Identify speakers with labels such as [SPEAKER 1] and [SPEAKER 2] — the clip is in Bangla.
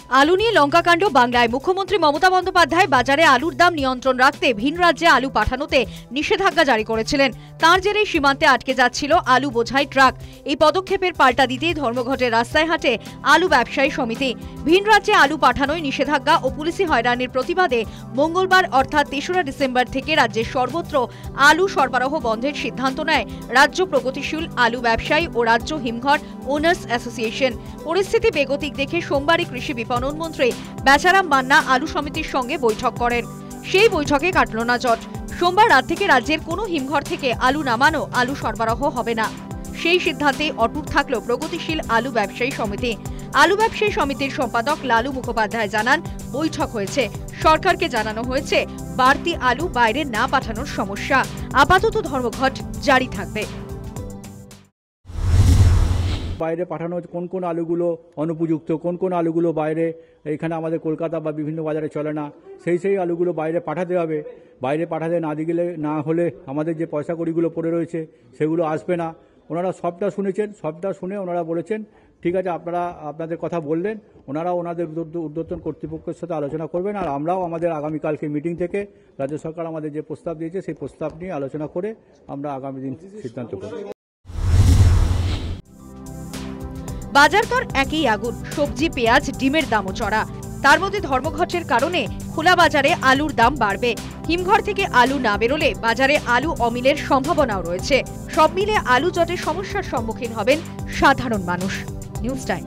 [SPEAKER 1] আলু নিয়ে লঙ্কাকাণ্ড বাংলায়। মুখ্যমন্ত্রী মমতা বন্দ্যোপাধ্যায় বাজারে আলুর দাম নিয়ন্ত্রণ রাখতে ভিন রাজ্যে আলু পাঠানোতে নিষেধাজ্ঞা জারি করেছিলেন। তার জেরেই সীমান্তে আটকে যাচ্ছিল আলু বোঝাই ট্রাক। এই পদক্ষেপের পাল্টা দিতেই ধর্মঘটের রাস্তায় হাঁটে আলু ব্যবসায়ী সমিতি। ভিন রাজ্যে আলু পাঠানোয় নিষেধাজ্ঞা ও পুলিশি হয়রানির প্রতিবাদে মঙ্গলবার অর্থাৎ ৩রা ডিসেম্বর থেকে রাজ্যের সর্বত্র আলু সরবরাহ বন্ধের সিদ্ধান্ত নেয় রাজ্য প্রগতিশীল আলু ব্যবসায়ী ও রাজ্য হিমঘর ওনার্স অ্যাসোসিয়েশন। পরিস্থিতি বেগতিক দেখে সোমবারই কৃষি বিপণন মন্ত্রী বেচারাম মান্না আলু সমিতির সঙ্গে বৈঠক করেন। সেই বৈঠকে কাটল না জট। সোমবার রাত থেকে রাজ্যের কোনো হিমঘর থেকে আলু নামানো, আলু সরবরাহ হবে না, সেই সিদ্ধান্তে অটুট থাকল প্রগতিশীল আলু ব্যবসায়ী সমিতি। আলু ব্যবসায়ী সমিতির সম্পাদক লালু মুখোপাধ্যায় জানান, বৈঠক হয়েছে, সরকারকে জানানো হয়েছে বাড়তি আলু বাইরে না পাঠানোর সমস্যা। আপাতত ধর্মঘট জারি থাকবে।
[SPEAKER 2] বাইরে পাঠানো কোন কোন আলুগুলো অনুপযুক্ত, কোন কোন আলুগুলো বাইরে এখানে আমাদের কলকাতা বা বিভিন্ন বাজারে চলে না, সেই আলুগুলো বাইরে পাঠাতে হবে। বাইরে পাঠাতে না হলে আমাদের যে পয়সা কড়িগুলো পড়ে রয়েছে সেগুলো আসবে না। ওনারা সবটা শুনেছেন, সবটা শুনে ওনারা বলেছেন ঠিক আছে, আপনারা আপনাদের কথা বললেন। ওনারা ওনাদের ঊর্ধ্বতন কর্তৃপক্ষের সাথে আলোচনা করবেন, আর আমরাও আমাদের আগামীকালকে মিটিং থেকে রাজ্য সরকার আমাদের যে প্রস্তাব দিয়েছে সেই প্রস্তাব নিয়ে আলোচনা করে আমরা আগামী দিন সিদ্ধান্ত করব।
[SPEAKER 1] বাজার দর একই আগুন, সবজি, পেঁয়াজ, ডিমের দামও চড়া। তার মধ্যে ধর্মঘটের কারণে খোলা বাজারে আলুর দাম বাড়বে। হিমঘর থেকে আলু না বেরোলে বাজারে আলু অমিলের সম্ভাবনাও রয়েছে। সব মিলে আলু জটের সমস্যার সম্মুখীন হবেন সাধারণ মানুষ। News time.